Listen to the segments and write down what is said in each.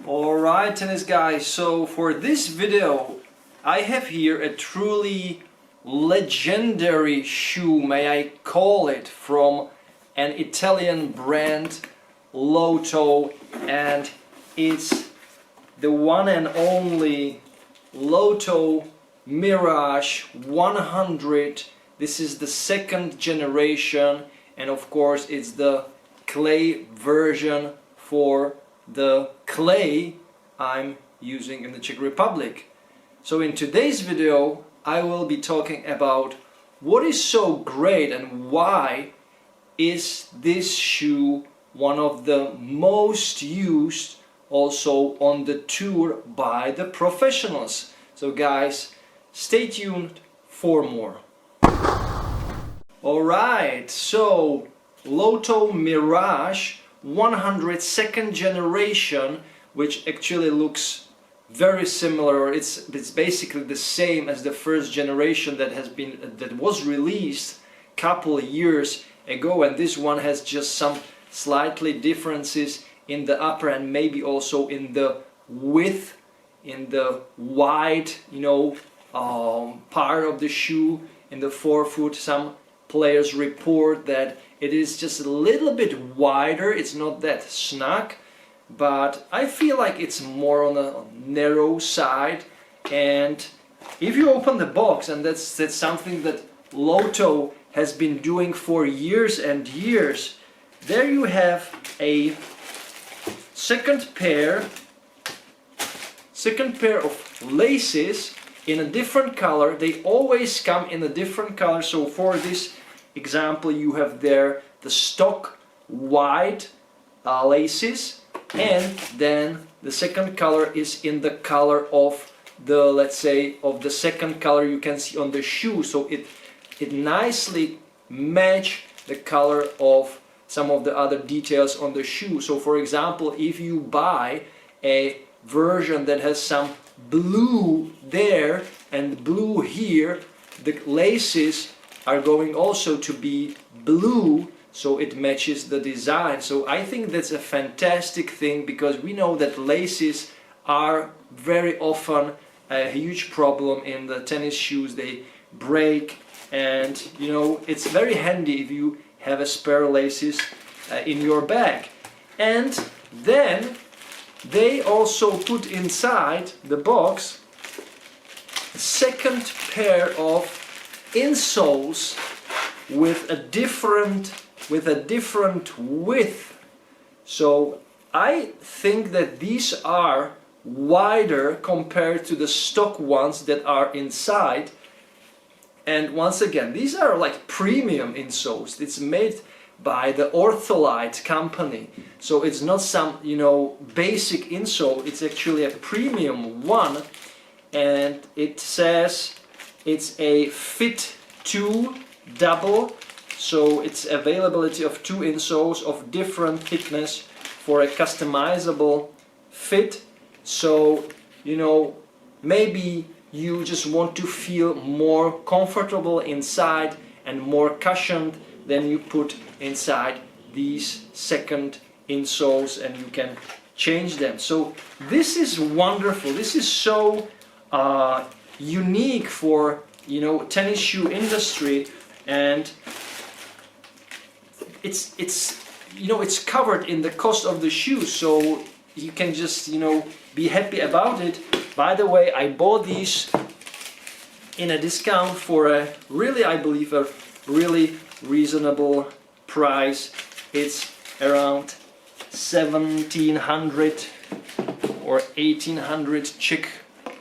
Alright tennis guys, so for this video I have here a truly legendary shoe, may I call it, from an Italian brand, Lotto, and it's the one and only Lotto Mirage 100. This is the second generation, and of course it's the clay version for the clay I'm using in the Czech Republic. So in today's video I will be talking about what is so great and why is this shoe one of the most used also on the tour by the professionals. So guys, stay tuned for more. Alright, so Lotto Mirage 100 second generation, which actually looks very similar. It's basically the same as the first generation that was released couple years ago, and this one has just some slightly differences in the upper and maybe also in the width, in the wide, part of the shoe, in the forefoot. Some players report that it is just a little bit wider, it's not that snug, but I feel like it's more on the narrow side. And if you open the box, and that's something that Lotto has been doing for years and years, there you have a second pair of laces in a different color. They always come in a different color. So for this example you have there the stock white laces, and then the second color is in the color of the, let's say, of the second color you can see on the shoe. So it nicely match the color of some of the other details on the shoe. So for example, if you buy a version that has some blue there and blue here, the laces are going also to be blue, so it matches the design. So I think that's a fantastic thing, because we know that laces are very often a huge problem in the tennis shoes. They break, and it's very handy if you have a spare laces in your bag. And then they also put inside the box a second pair of insoles with a different width. So I think that these are wider compared to the stock ones that are inside. And once again, these are like premium insoles. It's made by the Outsole company, so it's not some basic insole. It's actually a premium one, and it says it's a fit 2 double, so it's availability of 2 insoles of different thickness for a customizable fit. So maybe you just want to feel more comfortable inside and more cushioned, then you put inside these second insoles and you can change them. So this is wonderful. This is so unique for tennis shoe industry, and it's covered in the cost of the shoe, so you can just be happy about it. By the way, I bought these in a discount for a really, I believe, a really reasonable price. It's around 1700 or 1800 Czech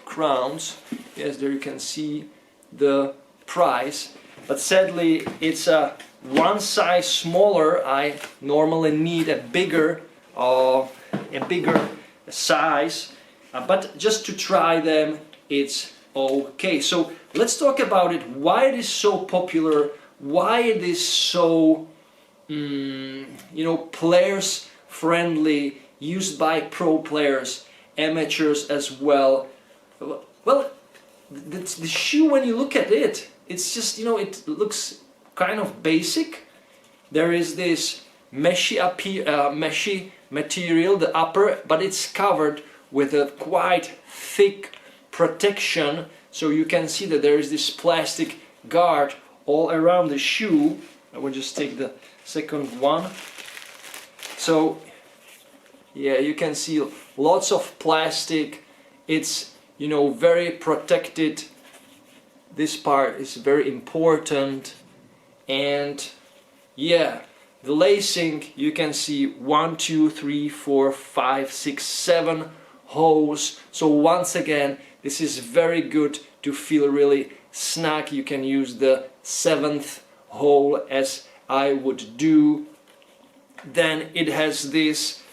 crowns. Yes, there you can see the price, but sadly it's a one size smaller. I normally need a bigger size, but just to try them it's okay. So let's talk about it, why it is so popular, why it is so players friendly, used by pro players, amateurs as well. Well, the shoe, when you look at it, it's just, it looks kind of basic. There is this meshy material, the upper, but it's covered with a quite thick protection, so you can see that there is this plastic guard all around the shoe. I will just take the second one. So yeah, you can see lots of plastic. It's, you know, very protected. This part is very important. And yeah, the lacing, you can see 1, 2, 3, 4, 5, 6, 7 holes. So once again, this is very good to feel really snug. You can use the 7th hole as I would do. Then it has this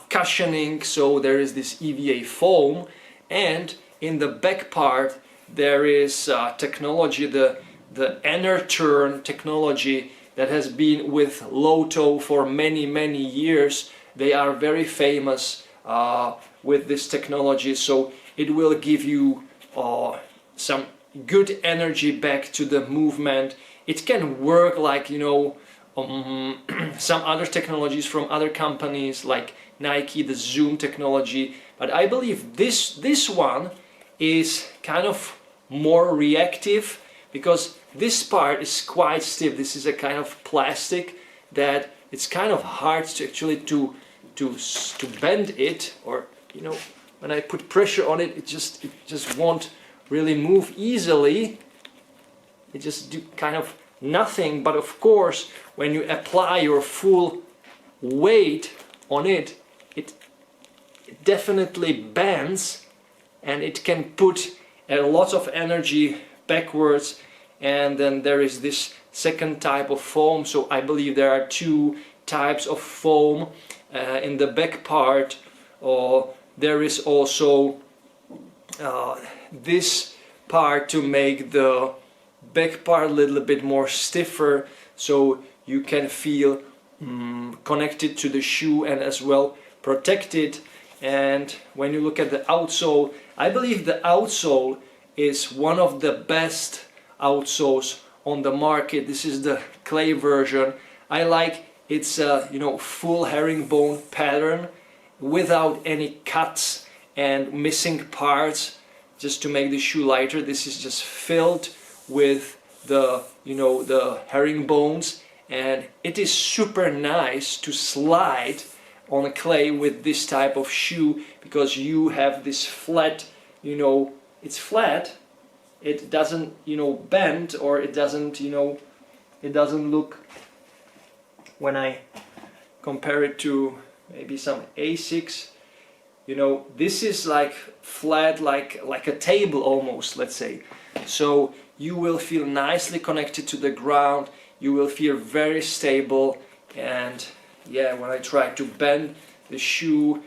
cushioning, so there is this EVA foam, and in the back part there is technology, the inner turn technology that has been with Lotto for many years. They are very famous with this technology, so it will give you some good energy back to the movement. It can work like, you know, some other technologies from other companies like Nike, the Zoom technology, but I believe this one is kind of more reactive, because this part is quite stiff. This is a kind of plastic that it's kind of hard to actually to bend it, or, you know, when I put pressure on it, it just won't really move easily. It just do kind of nothing. But of course, when you apply your full weight on it, it definitely bends, and it can put a lot of energy backwards. And then there is this second type of foam. So I believe there are 2 types of foam in the back part. There is also this part to make the back part a little bit more stiffer, so you can feel connected to the shoe and as well protected. And when you look at the outsole, I believe the outsole is one of the best outsoles on the market. This is the clay version. I like it's a, you know, full herringbone pattern without any cuts and missing parts, just to make the shoe lighter. This is just filled with the, you know, the herringbones, and it is super nice to slide on a clay with this type of shoe, because you have this flat, you know, it's flat, it doesn't, you know, bend, or it doesn't, you know, it doesn't look, when I compare it to maybe some Asics, you know, this is like flat, like a table almost, let's say. So you will feel nicely connected to the ground, you will feel very stable. And yeah, when I try to bend the shoe,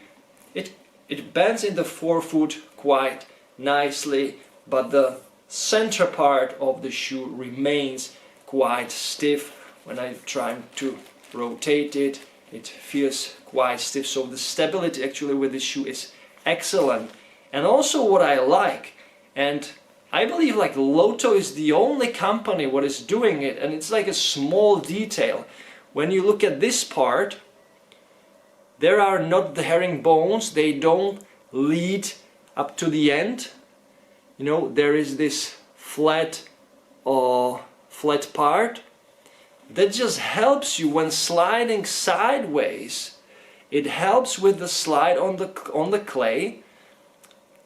it bends in the forefoot quite nicely, but the center part of the shoe remains quite stiff. When I try to rotate it, it feels quite stiff. So the stability actually with this shoe is excellent. And also what I like, and I believe like Lotto is the only company what is doing it, and it's like a small detail. When you look at this part, there are not the herringbones, they don't lead up to the end. You know, there is this flat part that just helps you when sliding sideways. It helps with the slide on the clay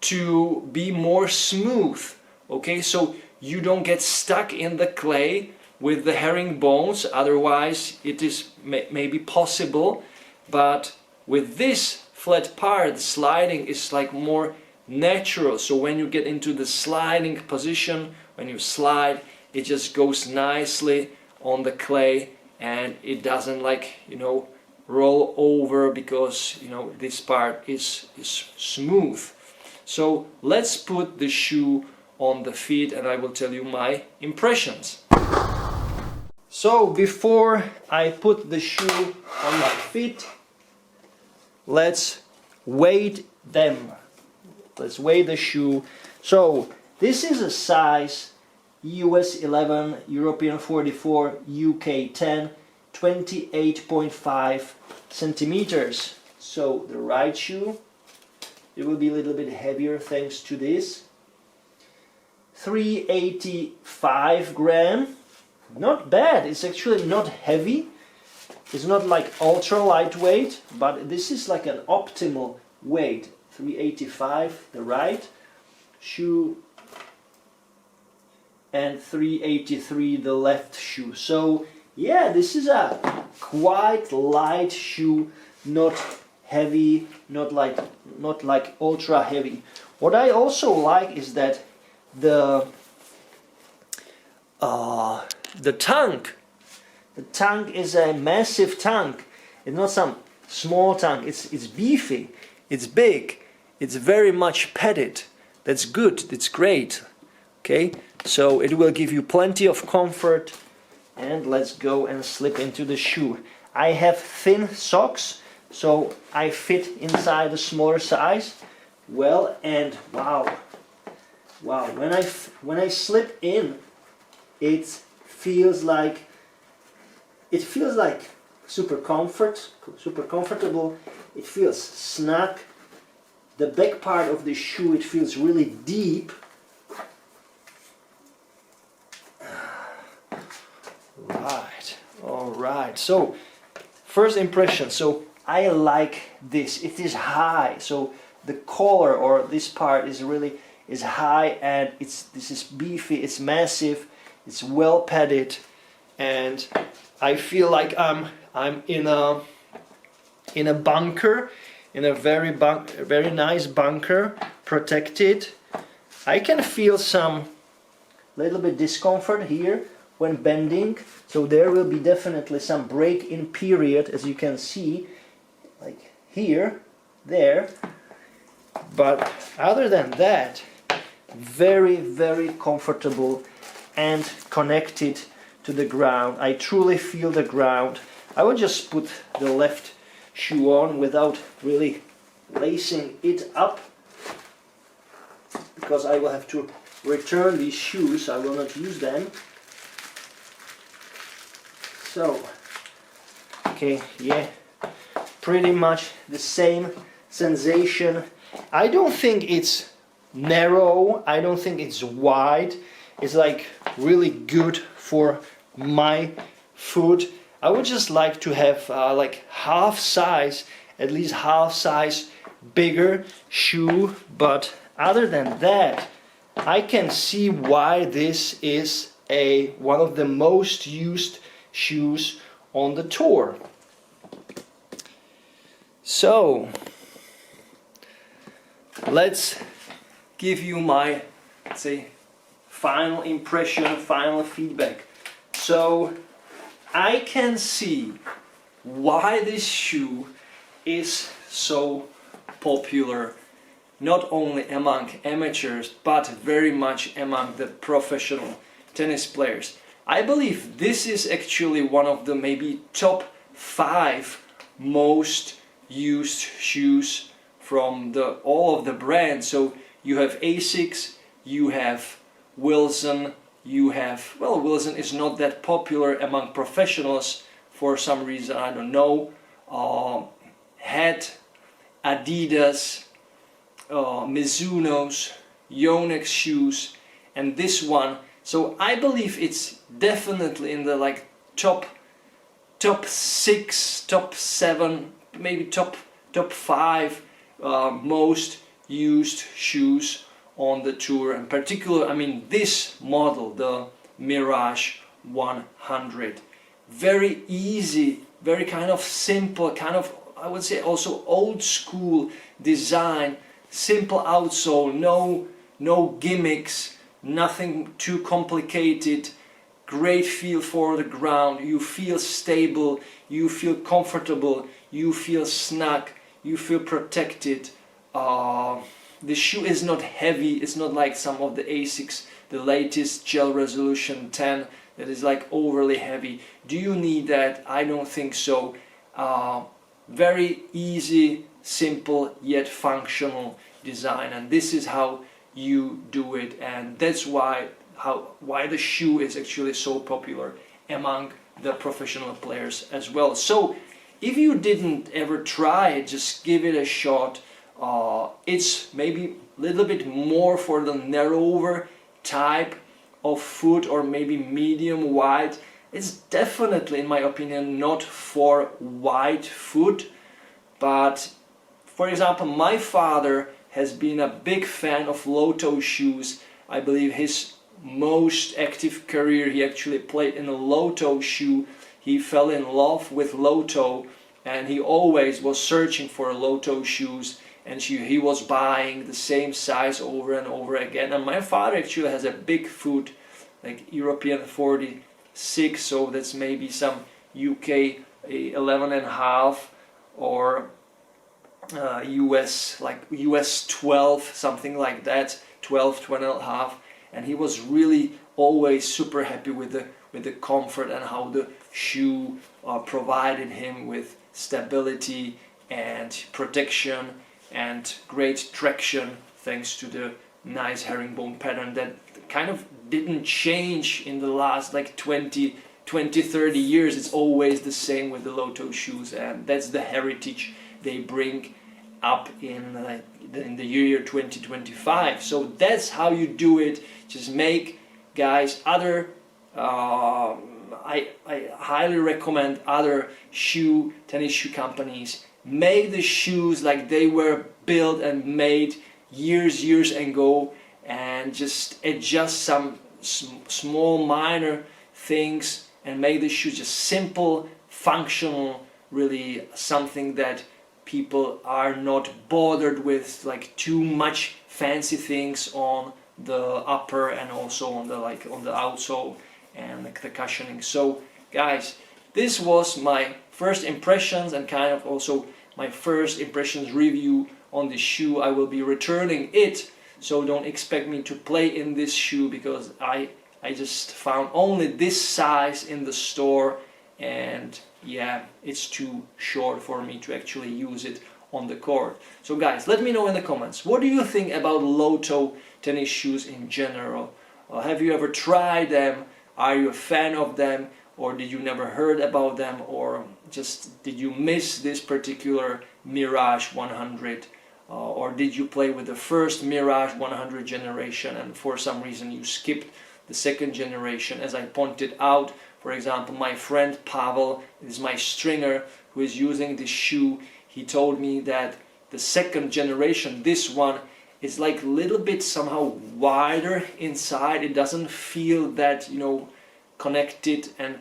to be more smooth. Okay, so you don't get stuck in the clay with the herringbones, otherwise it is maybe possible. But with this flat part, the sliding is like more natural. So when you get into the sliding position, when you slide, it just goes nicely on the clay, and it doesn't, like, you know, roll over, because, you know, this part is smooth. So let's put the shoe on the feet and I will tell you my impressions. So before I put the shoe on my feet, let's weight them. Let's weigh the shoe. So this is a size US 11, European 44, UK 10, 28.5 centimeters. So the right shoe it will be a little bit heavier thanks to this. 385 gram, not bad. It's actually not heavy. It's not like ultra lightweight, but this is like an optimal weight. 385 the right shoe and 383 the left shoe. So yeah, this is a quite light shoe, not heavy, not like ultra heavy. What I also like is that the tank is a massive tank. It's not some small tank. It's beefy, it's big, it's very much padded. That's good, it's great. Okay, so it will give you plenty of comfort. And let's go and slip into the shoe. I have thin socks, so I fit inside a smaller size. Well, and wow, when I slip in, it feels like super comfortable. It feels snug. The back part of the shoe, it feels really deep. Right, all right. So first impression. So I like this. It is high. So the collar or this part is high, and this is beefy. It's massive. It's well padded, and I feel like I'm in a bunker, in a very nice bunker, protected. I can feel some little bit discomfort here when bending, so there will be definitely some break-in period, as you can see, like here, there. But other than that, very, very comfortable and connected to the ground. I truly feel the ground. I will just put the left shoe on without really lacing it up, because I will have to return these shoes. I will not use them. So, okay, yeah, pretty much the same sensation. I don't think it's narrow, I don't think it's wide. It's like really good for my foot. I would just like to have like at least half size bigger shoe, but other than that, I can see why this is one of the most used shoes on the tour. So let's give you my, let's say, final impression, final feedback. So I can see why this shoe is so popular, not only among amateurs but very much among the professional tennis players. I believe this is actually one of the maybe top 5 most used shoes from all of the brands. So you have Asics, you have Wilson, you have, well, Wilson is not that popular among professionals for some reason, I don't know. Het, Adidas, Mizuno's, Yonex shoes, and this one. So I believe it's definitely in the like top 6, top 7, maybe top 5 most used shoes on the tour. In particular, I mean, this model, the Mirage 100, very easy, very kind of simple, kind of, I would say also old school design, simple outsole, no gimmicks, nothing too complicated, great feel for the ground. You feel stable, you feel comfortable, you feel snug, you feel protected. The shoe is not heavy. It's not like some of the Asics, the latest gel resolution 10, that is like overly heavy. Do you need that? I don't think so. Very easy, simple yet functional design, and this is how you do it, and that's why the shoe is actually so popular among the professional players as well. So if you didn't ever try it, just give it a shot. It's maybe a little bit more for the narrower type of foot, or maybe medium wide. It's definitely, in my opinion, not for wide foot. But for example, my father has been a big fan of Lotto shoes. I believe his most active career he actually played in a Lotto shoe. He fell in love with Lotto and he always was searching for Lotto shoes, and he was buying the same size over and over again. And my father actually has a big foot, like European 46, so that's maybe some UK 11.5 or US, like US 12, something like that, 12.5. And he was really always super happy with the comfort and how the shoe provided him with stability and protection and great traction, thanks to the nice herringbone pattern that kind of didn't change in the last like 20, 30 years. It's always the same with the Lotto shoes, and that's the heritage they bring up in the year 2025. So that's how you do it. Just make, guys, other I highly recommend other tennis shoe companies make the shoes like they were built and made years ago, and just adjust some small minor things and make the shoes just simple, functional, really something that people are not bothered with, like too much fancy things on the upper and also on the outsole and like the cushioning. So guys, this was my first impressions and kind of also my first impressions review on the shoe. I will be returning it, so don't expect me to play in this shoe because I just found only this size in the store, and yeah, it's too short for me to actually use it on the court. So guys, let me know in the comments, what do you think about Lotto tennis shoes in general? Have you ever tried them? Are you a fan of them? Or did you never heard about them? Or just did you miss this particular Mirage 100? Or did you play with the first Mirage 100 generation and for some reason you skipped the second generation? As I pointed out, for example, my friend Pavel is my stringer who is using this shoe. He told me that the second generation, this one, is like a little bit somehow wider inside. It doesn't feel that, you know, connected and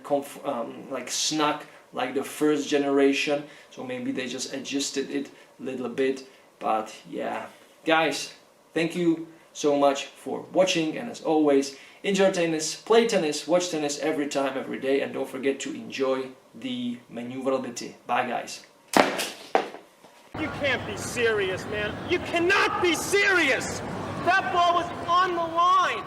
like snug like the first generation. So maybe they just adjusted it a little bit. But yeah, guys, thank you so much for watching, and as always, enjoy tennis, play tennis, watch tennis every time, every day, and don't forget to enjoy the manooovrlbity. Bye guys. You can't be serious, man. You cannot be serious! That ball was on the line!